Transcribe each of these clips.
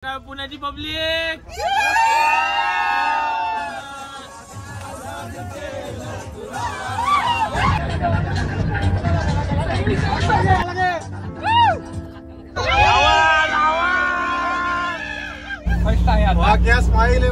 पुण्याची पब्लिक क्या स्माइल है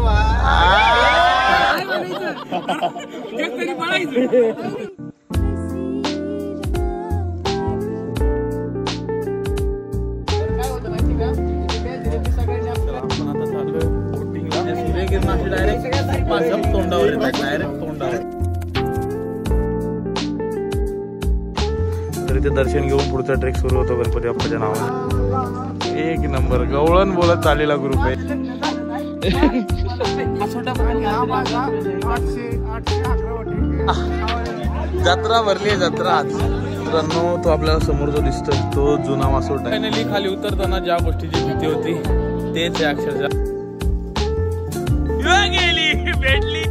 डायरेक्ट तोंडावर तर इथे दर्शन घेऊन पुढचा ट्रेक सुरू होतो गणपती बाप्पाच्या नावाने। एक नंबर गवळण बोलत चाललेला ग्रुप आहे। जत्रा भरली आहे जत्रा आज मित्रांनो। तो आपल्याला समोर जो दिसतोय तो जुना मासोटा। फायनली खाली उतरताना ज्या गोष्टीची भीती होती तेच अक्षरशः गेली भेटली।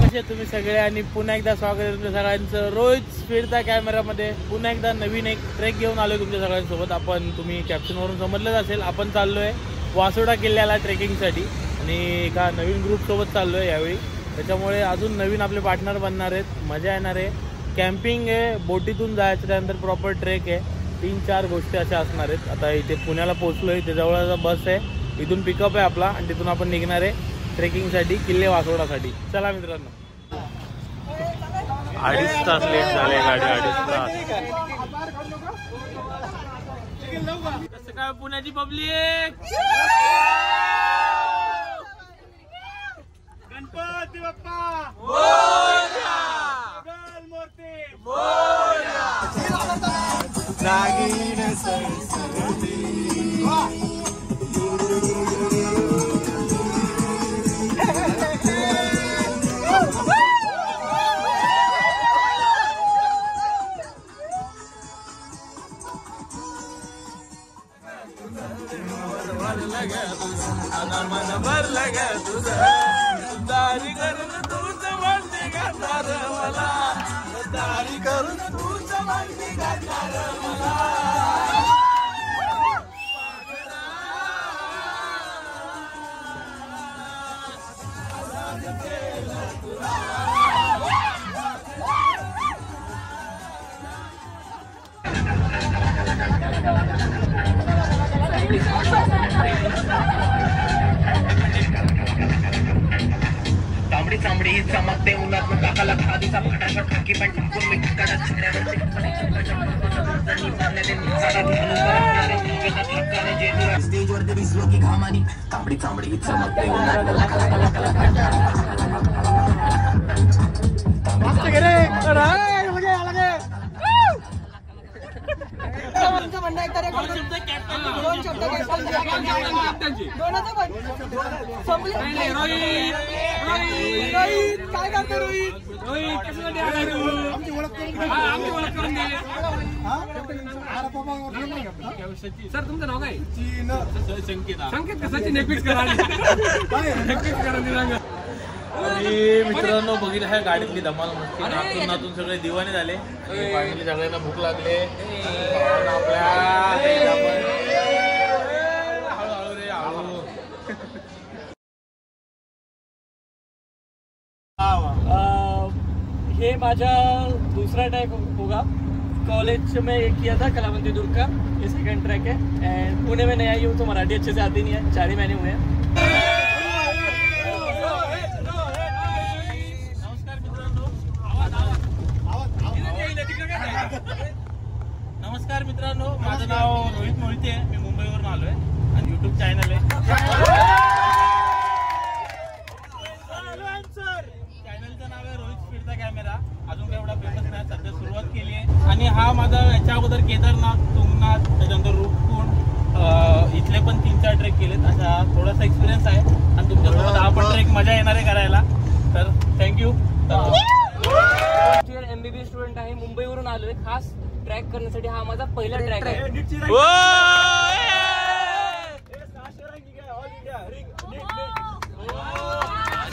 कसे तुम्ही सगळे आणि पुन्हा एकदा स्वागत आहे तुमच्या सगळ्यांचं रोज फिरता कॅमेरामध्ये। पुन्हा एकदा नवीन एक ट्रेक घेऊन आलोय तुमच्या सगळ्यांसोबत। आपण तुम्ही कॅप्शनवरून समजलंच असेल आपण चाललोय वासोटा किल्ल्याला ट्रेकिंगसाठी आणि एका नवीन ग्रुप सोबत चाललोय यावेळी। त्याच्यामुळे अजून नवीन आपले पार्टनर बनणार आहेत, मजा येणार आहे। कॅम्पिंग आहे, बोटीतून जायचं, त्यानंतर प्रॉपर ट्रेक आहे, 3-4 गोष्टी अशा असणार आहेत। आता इथे पुण्याला पोहोचलोय, इथे जवळचा बस आहे, इथून पिकअप आहे आपला आणि तिथून आपण निघणार आहे ट्रेकिंगसाठी किल्ले वासोटासाठी। चला मित्रांनो, 2.5 तास लेट झाले गाडी, 2.5 तास। कसं काय पुण्याची पब्लिक गणपती बाप्पा नागिन सरस्वती दारी करून तूच म्हणते गाणार मला, दारी करून तूच म्हणते गाणार मला। तांबडी चांबडी चमकते उन्हात काकाला खादीचा फटाफट खाकी पण टाकून मी काढत स्टेजवरती दिसलो की घामानी तांबडी चांबडी चमकते काय करतो रोहित? सर तुमचं नाव काय? संकेत का सचिन? नक्कीच करा, नक्कीच करा। आणि मित्रांनो बघितलं ह्या गाडीतली धमाल मस्ती, नाचून नाचून सगळे दिवाने झाले आणि फायनली सगळ्यांना भूक लागले। आपल्या हळूहळू रे हळू। ये माझा दूसरा ट्रैक होगा। कॉलेज में किया था कलावंती दुर्ग का, ये सेकंड ट्रैक है। एंड पुणे में नहीं आई हूँ तो मराठी अच्छे से आती नहीं है, 4 ही महीने हुए हैं। नमस्कार मित्रांनो, माझं नाव रोहित मोहिते आहे, मी मुंबईवरून आलोय आणि यूट्यूब चॅनल आहे, चॅनलचं नाव आहे रोहित फिरता कॅमेरा। अजून काही एवढा फेमस नाही, सध्या सुरुवात केली आहे। आणि हा माझा याच्या अगोदर केदारनाथ, तुंगनाथ, त्याच्यानंतर रूपकुंड इथले पण 3-4 ट्रेक केलेत, असा थोडासा एक्सपिरियन्स आहे आणि तुमच्यासोबत हा पण ट्रेक मजा येणार आहे करायला। तर थँक्यू। MBBS स्टुडंट आहे, मुंबईवरून आलोय खास ट्रॅक करण्यासाठी। हा माझा पहिला ट्रॅक आहे।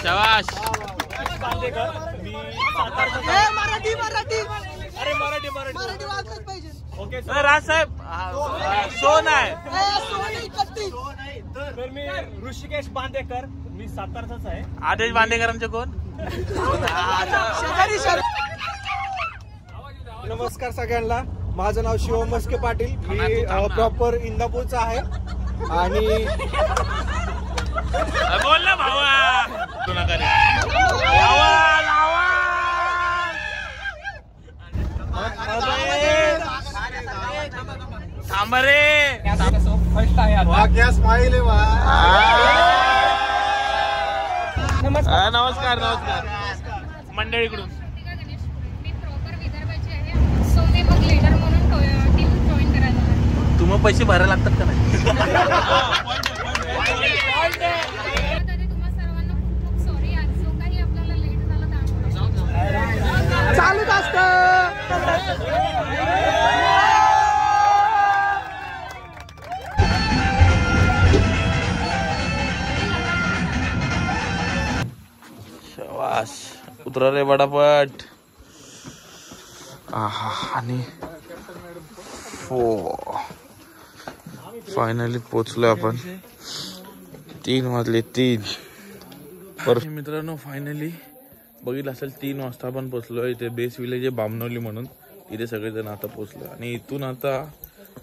शाबाश। मराठी मराठी अरे मराठी मराठी मराठी वाचलंच पाहिजे। राजसाहेब सोन आहे. तर मी ऋषिकेश बांदेकर, मी सातारचाच आहे. आदेश बांदेकरांचे कोण? नमस्कार सगळ्यांना, माझं नाव शिवम मस्के पाटील. मी प्रॉपर इंदापूरचा आहे आणि बोल ना भावा. तू नका रे. थांबा रे. फर्स्ट आहे आता. क्या स्माइल आहे वा. नमस्कार नमस्कार मंडळीकडून. मी प्रॉपर विदर्भाची आहे. सो मी मग लीडर म्हणून टीम जॉईन करायला लागले. तुम्हाला पैसे भरायला लागतात का नाही? तरी तुम्हा सर्वांना खूप खूप सॉरी. आज जो काही आपल्याला लेट झाला त्यामुळे चालूच असतं. शाबास. उतरा रे बडापट. आहा. आणि हो फायनली पोचलोय आपण. 3 वाजले. 3 पर मित्रांनो फायनली बघितलं असेल 3 वाजता आपण पोचलोय इथे बेस विलेज आहे बामनवली म्हणून. इथे सगळेजण आता पोचलो आणि इथून आता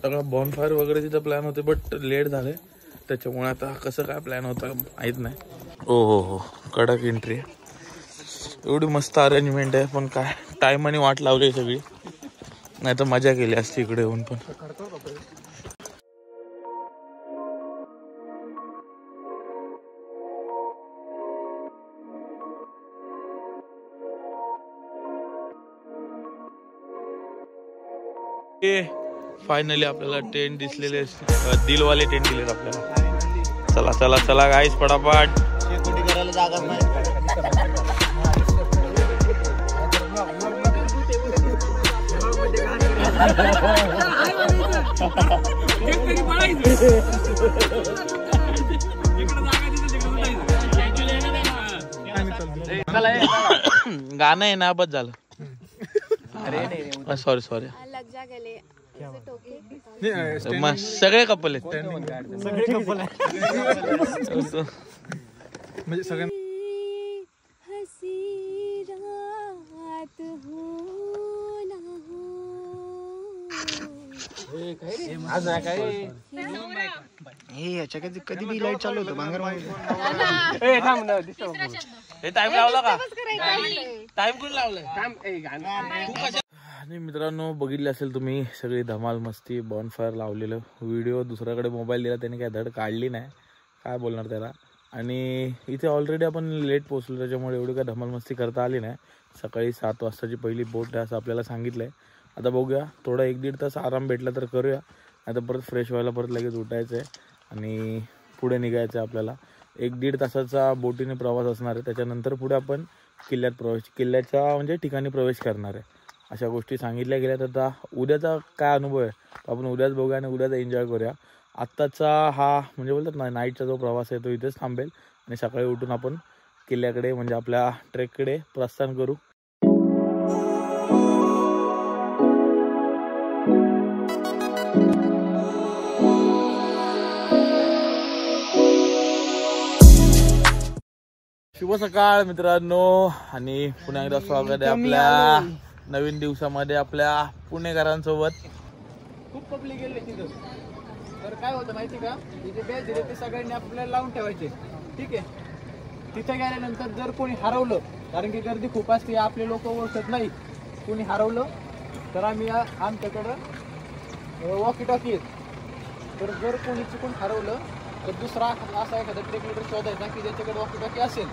सगळं बॉनफायर वगैरे तिथं प्लॅन होते बट लेट झाले त्याच्यामुळे आता कसं काय प्लॅन होतं माहीत नाही. हो कडक एंट्री आहे. एवढी मस्त अरेंजमेंट आहे पण काय टाइम आणि वाट लावली सगळी, नाही तर मजा केली असती इकडे येऊन पण. फायनली आपल्याला टेंट दिसलेले, दिलवाले टेंट दिलेत आपल्याला. चला चला चला गाईस पटापट. गाणं आहे ना बस झालं. Sorry sorry. सगळे कपल आहेत. म्हणजे सगळ्यांना कधी बी लाईट चालू होतं भांगर. टाइम लावला का? टाइम कुठे लावलाय? आणि मित्रांनो बघितले असेल तुम्ही सगळी धमाल मस्ती बॉनफायर लावलेलं. व्हिडिओ दुसऱ्याकडे मोबाईल दिला त्याने काय धड काढली नाही, काय बोलणार त्याला. आणि इथे ऑलरेडी आपण लेट पोहोचलो त्याच्यामुळे एवढी काय धमाल मस्ती करता आली नाही. सकाळी 7 वाजताची पहिली बोट आहे असं आपल्याला सांगितलं आहे. आता बघूया थोडा 1-1.5 तास आराम भेटला तर करूया, आता परत फ्रेश व्हायला परत लगेच उठायचं आहे आणि पुढे निघायचं आहे आपल्याला. 1-1.5 तासाचा बोटीने प्रवास असणार आहे. त्याच्यानंतर पुढे आपण किल्ल्याच्या म्हणजे ठिकाणी प्रवेश करणार आहे. अशा गोष्टी सांगितल्या गेल्यात. आता उद्याचा काय अनुभव आहे तो आपण उद्याच बघूया आणि उद्याचा एन्जॉय करूया. आत्ताचा हा म्हणजे बोलतात ना नाईटचा जो प्रवास आहे तो इथेच थांबेल आणि सकाळी उठून आपण किल्ल्याकडे म्हणजे आपल्या ट्रेककडे प्रस्थान करू. शुभ सकाळ मित्रांनो आणि पुन्हा एकदा स्वागत आहे आपल्या नवीन दिवसामध्ये आपल्या पुणेकरांसोबत. खूप पब्लिक गेले तिथं. तर काय होतं माहिती का, तिथे बेल दिले ते सगळ्यांनी आपल्याला लावून ठेवायचे. ठीक आहे, तिथे गेल्यानंतर जर कोणी हरवलं, कारण की गर्दी खूप असते आपले लोक ओळखत नाही, कोणी हरवलं तर आम्ही आमच्याकडं वॉकी टॉकी आहेत. तर जर कोणी चुकून हरवलं तर दुसरा असा एखादा ट्रेक लीडर शोधायचा की ज्याच्याकडे वॉकी टॉकी असेल,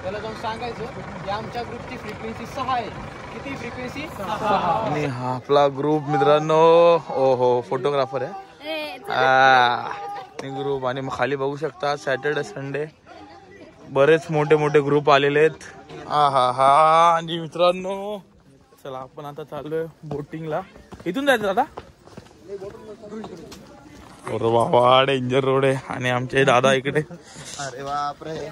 त्याला जाऊन सांगायचं की आमच्या ग्रुपची फ्रिक्वेन्सी 6 आहे. किती फ्रिक्वेन्सी? 6. आणि हा आपला ग्रुप मित्रांनो. ओहो फोटोग्राफर आहे ग्रुप. आणि मग खाली बघू शकता सॅटर्डे संडे बरेच मोठे मोठे ग्रुप आलेले आहेत. हा आणि मित्रांनो चला आपण आता चाललोय बोटिंगला. इथून जायचं दादा? अरे बाबा डेंजर रोड आहे. आणि आमचे दादा इकडे. अरे बापरे.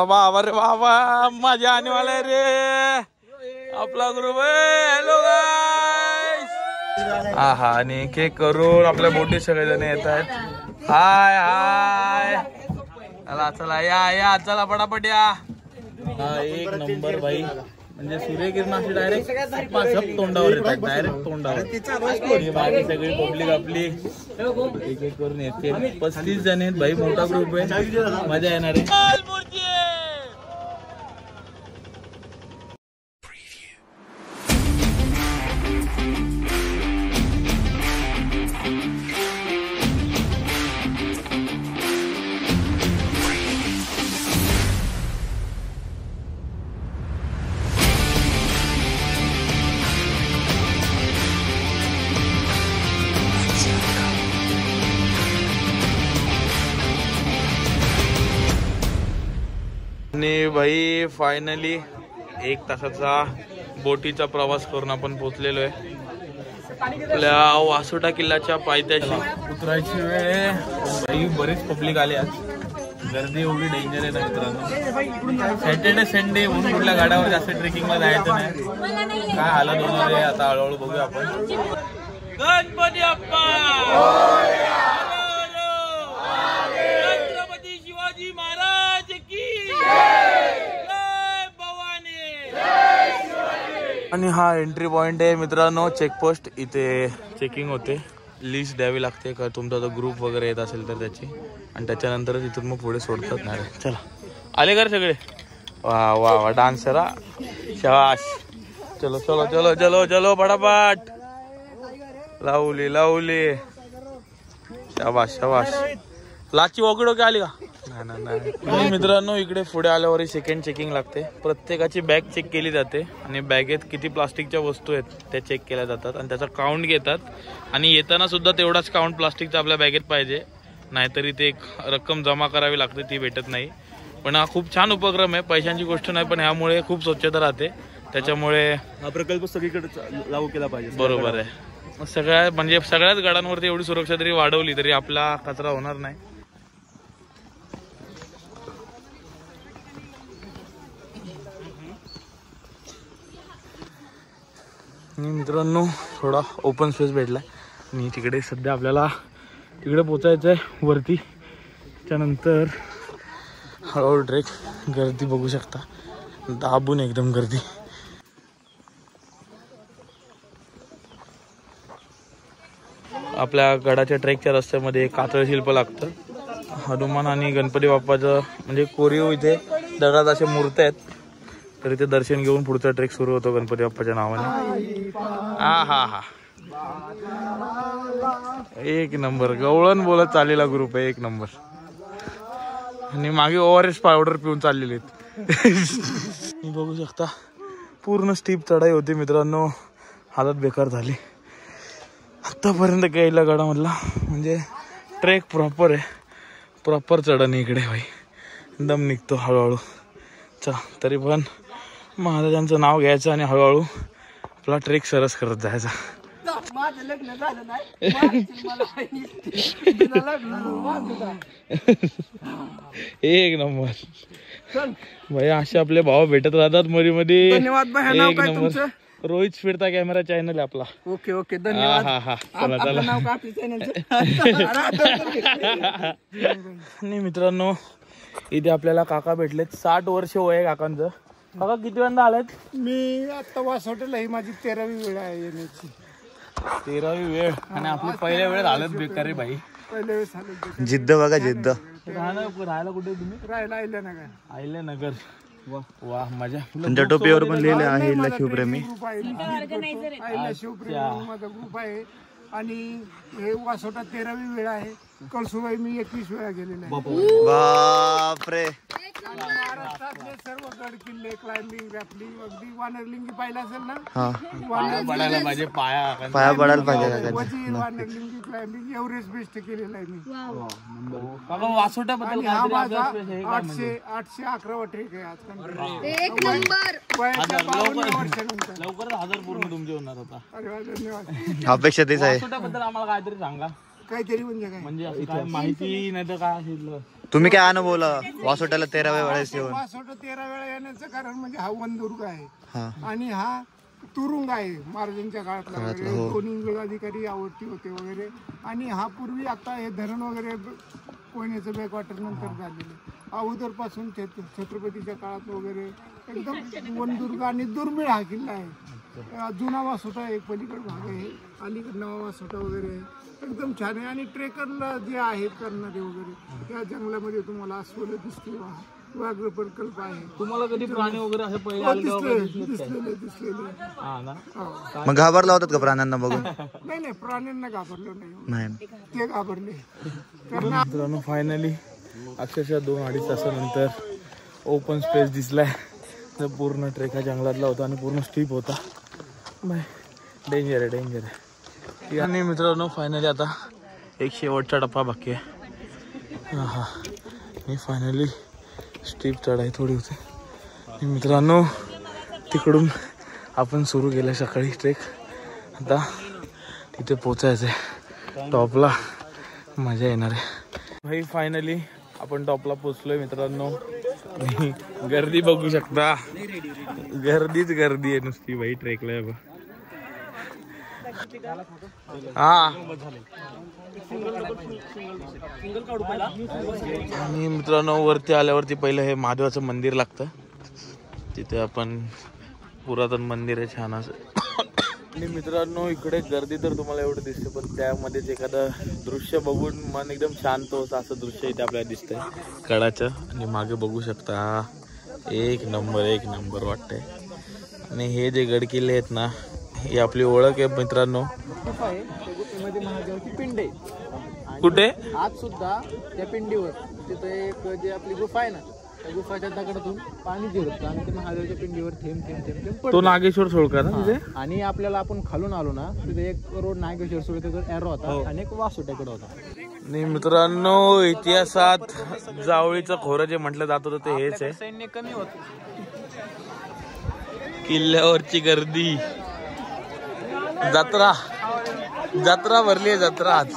बाबा रे बाबा मजा आने वाला रे आपला ग्रुप आहे. हॅलो गाईस हा हा आणि एक एक करून आपल्या बोटीत सगळेजण येत आहेत. हाय हाय चला चला या चला पटापट या. हा एक नंबर भाई म्हणजे सूर्यकिरण अशी डायरेक्ट तोंडावर येतात डायरेक्ट तोंडावर. बाकी सगळी पब्लिक आपली एक एक करून येते. 35 जण आहेत भाई मोठा ग्रुप आहे मजा येणार आहे. आणि भाई फायनली 1 तासाचा बोटीचा प्रवास करून आपण पोहोचलेलो आहे आपल्या वासोटा किल्ल्याच्या पायथ्याशी. उतरायची वेळ भाई बरेच पब्लिक आले आज. गर्दी एवढी डेंजर आहे ना मित्रांनो. सॅटर्डे संडे म्हणून कुठल्या गाड्यावर जास्त ट्रेकिंगला जायचं नाही. काय हालत होणार आहे आता हळूहळू बघूया आपण. गणपती बाप्पा छत्रपती शिवाजी महाराज की आणि हा एंट्री पॉइंट आहे मित्रांनो. चेकपोस्ट इथे चेकिंग होते. लिस्ट द्यावी लागते का तुमचा जो ग्रुप वगैरे येत असेल तर त्याची आणि त्याच्यानंतर तिथून मग पुढे सोडतात. नाही चला आले का सगळे. वा वा वा डान्सर शाबाश. चलो चलो चलो चलो चलो पटापट लावली लावली शाबाश शाबाश. लाची वॉकी आली का नाही. मित्रांनो इकडे पुढे आल्यावर सेकंड चेकिंग लागते. प्रत्येकाची बॅग चेक केली जाते आणि बॅगेत किती प्लास्टिकच्या वस्तू आहेत त्या चेक केल्या जातात आणि त्याचा काउंट घेतात. आणि येताना सुद्धा तेवढाच काउंट प्लास्टिकचा आपल्या बॅगेत पाहिजे नाहीतरी ते एक रक्कम जमा करावी लागते ती भेटत नाही. पण हा खूप छान उपक्रम आहे. पैशांची गोष्ट नाही पण ह्यामुळे खूप स्वच्छता राहते. त्याच्यामुळे हा प्रकल्प सगळीकडे लागू केला पाहिजे. बरोबर आहे. सगळ्या म्हणजे सगळ्याच गडांवरती एवढी सुरक्षा जरी वाढवली तरी आपला कचरा होणार नाही. मित्रांनो थोडा ओपन स्पेस भेटलाय आणि तिकडे सध्या आपल्याला तिकडे पोचायचं आहे वरती. त्याच्यानंतर हळूहळू ट्रेक. गर्दी बघू शकता दाबून एकदम गर्दी. आपल्या गडाच्या ट्रेकच्या रस्त्यामध्ये कातळ शिल्प लागतं. हनुमान आणि गणपती बाप्पाचं म्हणजे कोरीव इथे दगडात अशा मूर्त्या आहेत तर इथे दर्शन घेऊन पुढचा ट्रेक सुरू होतो गणपती बाप्पाच्या नावाने. हा हा हा एक नंबर. गवळण बोलत चाललेला ग्रुप आहे एक नंबर. आणि मागे ORS पावडर पिऊन चाललेले आहेत. बघू शकता पूर्ण स्टीप चढाई होती मित्रांनो. हालत बेकार झाली आतापर्यंत गेला गडामधला. म्हणजे ट्रेक प्रॉपर आहे. प्रॉपर चढण इकडे भाई दम निघतो हळूहळू. चला तरी पण महाराजांचं नाव घ्यायचं आणि हळूहळू आपला ट्रेक सरस करत जायचा. एक नंबर भाई. असे आपले भाव भेटत राहतात मरी मध्ये. एक नंबर. रोहित फिरता कॅमेरा चॅनल आहे आपला. ओके ओके धन्यवाद. हा हा चला चला. आणि मित्रांनो इथे आपल्याला काका भेटलेत. 60 वर्ष वय आहे काकांचं. काका किती वेळा आलेत. मी आता वासोट्याला ही माझी 13वी वेळ आहे येण्याची. 13वी वेळ आणि आपली पहिल्या वेळेत हालत बेकार रे भाई. पहिल्या वेळेस आलो. जिद्द बघा जिद्द. राहायला कुठे तुम्ही. राहायला अहिल्यानगर. अहिल्यानगर. वाह मजा. तुमच्या टोपीवर पण लिहिले आहे शिवप्रेमी. ग्रुप आहे अहिल्या शिवप्रेमी माझा ग्रुप आहे. आणि हे वासोटा 13वी वेळ आहे. कळसुबाई मी 21 वेळा गेलेला आहे. बापरे. महाराष्ट्रातले सर्व गड किल्ले क्लाइम्बिंग रॅपलिंग अगदी वानरलिंगी पाहिलं असेल ना. पडायला पाहिजे पाया पडायला पाहिजे. वजीर वानरलिंगी क्लाइम्बिंग एव्हरेस्ट बेस्ट केलेलं आहे मी. काका वासोट्याबद्दल हा माझा 811 ट्रेक आहे आजकाल. एक नंबर. वयाच्या 52 वर्षानंतर. लवकरच 1000 पूर्ण तुमचे होणार होता. अरे वा धन्यवाद. अपेक्षा तेच आहे. वासोट्याबद्दल आम्हाला काहीतरी सांगा. काहीतरी म्हणजे काय म्हणजे असं काय माहिती नाही तर काय असेल. तुम्ही काय अनुभवलं वासोट्याला 13व्या वेळेस येऊन. वासोटा 13 वेळा येण्याचं कारण म्हणजे हा वनदुर्ग आहे. हा आणि हा तुरुंग आहे महाराजांच्या काळातला वगैरे. दोन इंग्रज अधिकारी यावरती होते वगैरे. आणि हा पूर्वी आता हे धरण वगैरे कोयनेचं बॅकवॉटर नंतर झालेलं. अगोदरपासून छत्रपतीच्या काळात वगैरे एकदम वनदुर्ग आणि दुर्मिळ हा किल्ला आहे. जुना वासोटा एक पलीकडे भाग आहे, अलीकडे नवा वासोटा वगैरे आहे. एकदम छान आहे. आणि ट्रेकरला जे आहेत करणारे वगैरे त्या जंगलामध्ये तुम्हाला अस्वल दिसते, व्याघ्र प्रकल्प आहे. तुम्हाला कधी प्राणी वगैरे असे पहिले दिसलेले. मग घाबरला होतात का प्राण्यांना बघून? नाही प्राण्यांना घाबरलं नाही, ते घाबरले. मित्रांनो फायनली अक्षरशः 2-2.5 तासानंतर ओपन स्पेस दिसलाय. तर पूर्ण ट्रेक हा जंगलातला होता आणि पूर्ण स्टीप होता. डेंजर आहे. आणि मित्रांनो फायनली आता एक शेवटचा टप्पा बाकी आहे. हा मी फायनली स्टीप चढाई थोडी होती. आणि मित्रांनो तिकडून आपण सुरू केलं सकाळी ट्रेक. आता तिथे पोचायचं आहे टॉपला, मजा येणार आहे भाई. फायनली आपण टॉपला पोचलोय मित्रांनो. गर्दी बघू शकता, गर्दीच गर्दी आहे नुसती भाई ट्रेकला. हा आणि मित्रांनो वरती आल्यावरती पहिलं हे महादेवाचं मंदिर लागतं. तिथे आपण पुरातन मंदिर आहे छान असं. आणि मित्रांनो इकडे गर्दी तर तुम्हाला एवढं दिसते, पण त्यामध्येच एखादं दृश्य बघून मन एकदम शांत होतं असं दृश्य इथे आपल्याला दिसतंय कडाचं. आणि मागे बघू शकता एक नंबर वाटतंय. आणि हे जे गडकिल्ले आहेत ना, ही आपली ओळख आहे मित्रांनो. महादेवाची पिंड आहे कुठे आज सुद्धा त्या पिंडीवर तिथं एक जे आपली गुफा आहे ना, त्या गुफाच्या दगडातून पाणी जिरतं आणि ते महादेवाच्या पिंडीवर थेंब तो पडतं. नागेश्वर सोळका ना तिथे. आणि आपल्याला आपण खालून आलो ना, तिथे एक रोड नागेश्वर सोळकेकडे एरो होता आणि एक वासोट्याकडे होता. आणि मित्रांनो इतिहासात जावळीचं खोरं जे म्हटलं जात होतं ते हेच आहे. सैन्य कमी होत, किल्ल्यावरची गर्दी, जत्रा भरली आहे जत्रा आज.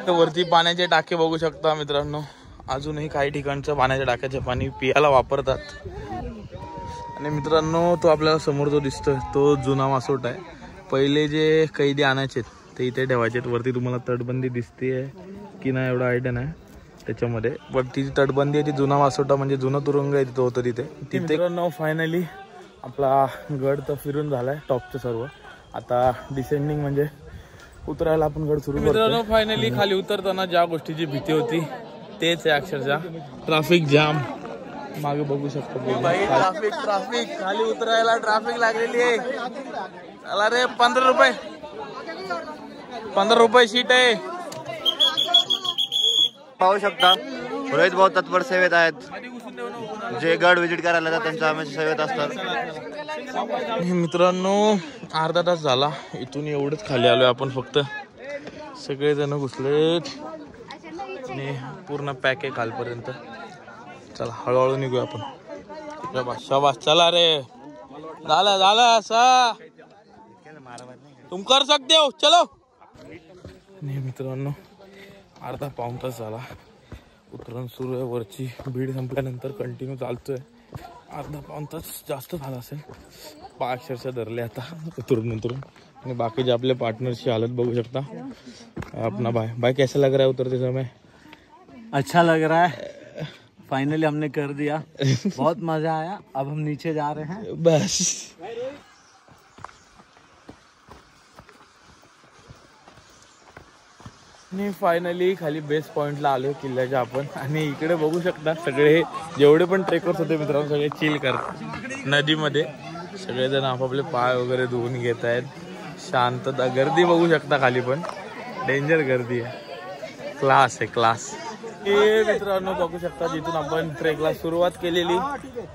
वरती पाण्याचे टाके बघू शकता मित्रांनो. अजूनही काही ठिकाणचं पाण्याच्या टाक्याचे पाणी पियाला वापरतात. आणि मित्रांनो तो आपल्याला समोर जो दिसतोय तो जुना वासोटा आहे. पहिले जे कैदी आणायचे ते इथे ठेवायचे. वरती तुम्हाला तटबंदी दिसते की नाही एवढा आयडिया नाही त्याच्यामध्ये, पण ती तटबंदी आहे ती जुना वासोटा म्हणजे जुनं तुरुंग आहे तिथं होतं तिथे. मित्रांनो फायनली आपला गड तर फिरून झालाय टॉपचं सर्व. आता डिसेंडिंग म्हणजे उतरायला आपण गड सुरू करतो. मित्रांनो फायनली खाली उतरताना ज्या गोष्टीची भीती होती तेच आहे अक्षरशः ट्रॅफिक जाम. मागे बघू शकतो ट्रॅफिक खाली उतरायला ट्रॅफिक लागलेली आहे. चला रे 15 रुपये सीट आहे. पाहू शकता रोहित भाऊ तत्पर सेवेत आहेत. जे गड विजिट करायला जातात त्यांच्या हमेशा सेवेत असतात. मित्रांनो अर्धा तास झाला इथून एवढंच खाली आलोय आपण. फक्त सगळेजण घुसलेत आणि पूर्ण पॅक आहे खालपर्यंत. चला हळूहळू निघूया आपण. शाबास चला रे, झालं सा तुम कर सकते हो चलो. नाही मित्रांनो अर्धा पाऊण तास झाला उतरण सुरू आहे. वरची भीड संपल्यानंतर कंटिन्यू चालतोय. अर्धा पाऊण तास जास्त झाला असेल. पाय अक्षरशः धरले आता उतरून. आणि बाकीचे आपले पार्टनरची हालत बघू शकता. अपना भाई कैसा लग रहा है उतरते समय? अच्छा लग रहा है. फाइनली हमने कर दिया. बहुत मजा आया. अब हम नीचे जा रहे हैं बस. आणि फायनली खाली बेस पॉइंटला आलो किल्ल्याच्या आपण. आणि इकडे बघू शकता सगळे जेवढे पण ट्रेकर्स होते मित्रांनो सगळे चिल करतात नदीमध्ये. सगळेजण आपापले पाय वगैरे धुवून घेत आहेत. शांतता. गर्दी बघू शकता खाली पण डेंजर गर्दी आहे. क्लास आहे क्लास. हे मित्रांनो बघू शकता जिथून आपण ट्रेकला सुरुवात केलेली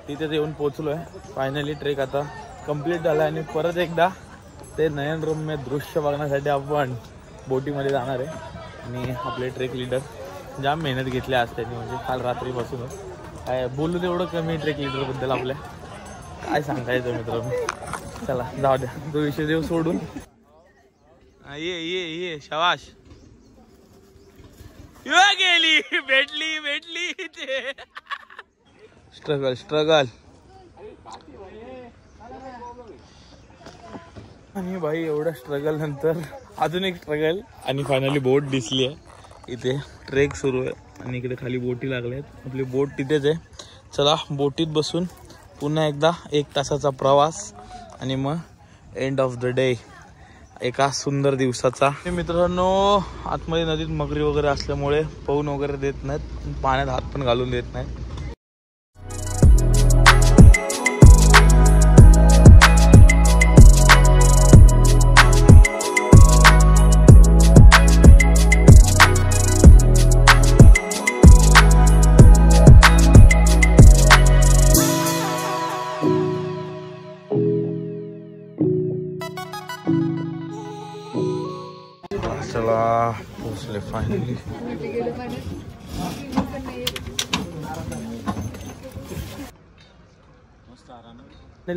तिथे येऊन पोहोचलोय. फायनली ट्रेक आता कंप्लीट झाला. आणि परत एकदा ते नयनरम्य दृश्य बघण्यासाठी आपण बोटीमध्ये जाणार आहे. आणि आपले ट्रेक लीडर जाम मेहनत घेतली आज त्यांनी, म्हणजे काल रात्रीपासूनच. काय बोलू तेवढं कमी ट्रेक लीडरबद्दल आपल्या. काय सांगायचं मित्रांनो. चला जाऊ द्या तो विषय देव सोडून. ये शाबाश. गेली भेटली स्ट्रगल आणि भाई एवढ्या स्ट्रगल नंतर अजून एक स्ट्रगल आणि फायनली बोट दिसली आहे. इथे ट्रेक सुरू आहे आणि इकडे खाली बोटी लागल्या आहेत. आपली बोट तिथेच आहे. चला बोटीत बसून पुन्हा एकदा 1 तासाचा प्रवास आणि मग एंड ऑफ द डे एका सुंदर दिवसाचा. मित्रांनो आतमध्ये नदीत मगरी वगैरे असल्यामुळे पवून वगैरे देत नाहीत, पाण्यात हात पण घालून देत नाहीत. चला पोचले फायनली.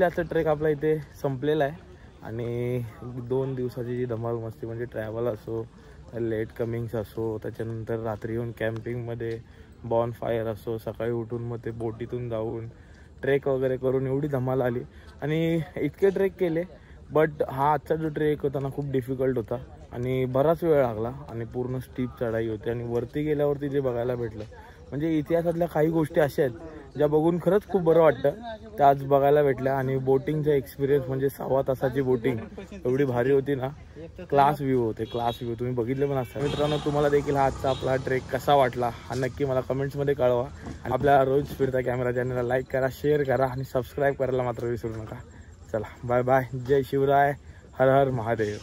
आता ट्रेक आपला इथे संपलेला आहे आणि 2 दिवसाची जी धमाल मस्ती म्हणजे ट्रॅव्हल असो, लेट कमिंग्स असो, त्याच्यानंतर रात्री येऊन कॅम्पिंगमध्ये बॉन फायर असो, सकाळी उठून मग ते बोटीतून जाऊन ट्रेक वगैरे करून एवढी धमाल आली. आणि इतके ट्रेक केले बट हा आजचा जो ट्रेक होता ना खूप डिफिकल्ट होता आणि बराच वेळ लागला आणि पूर्ण स्टीप चढाई होती. आणि वरती गेल्यावरती जे बघायला भेटलं म्हणजे इतिहासातल्या काही गोष्टी अशा आहेत ज्या बघून खरंच खूप बरं वाटतं, त्या आज बघायला भेटल्या. आणि बोटिंगचा एक्सपिरियन्स म्हणजे 6 तासाची बोटिंग एवढी भारी होती ना. क्लास व्ह्यू होते, क्लास व्ह्यू तुम्ही बघितले पण असता. मित्रांनो तुम्हाला देखील हा आजचा आपला ट्रेक कसा वाटला हा नक्की मला कमेंट्समध्ये कळवा. आणि आपल्या रोज फिरता कॅमेरा चॅनलला लाईक करा, शेअर करा आणि सबस्क्राईब करायला मात्र विसरू नका. चला बाय बाय. जय शिवराय. हर हर महादेव.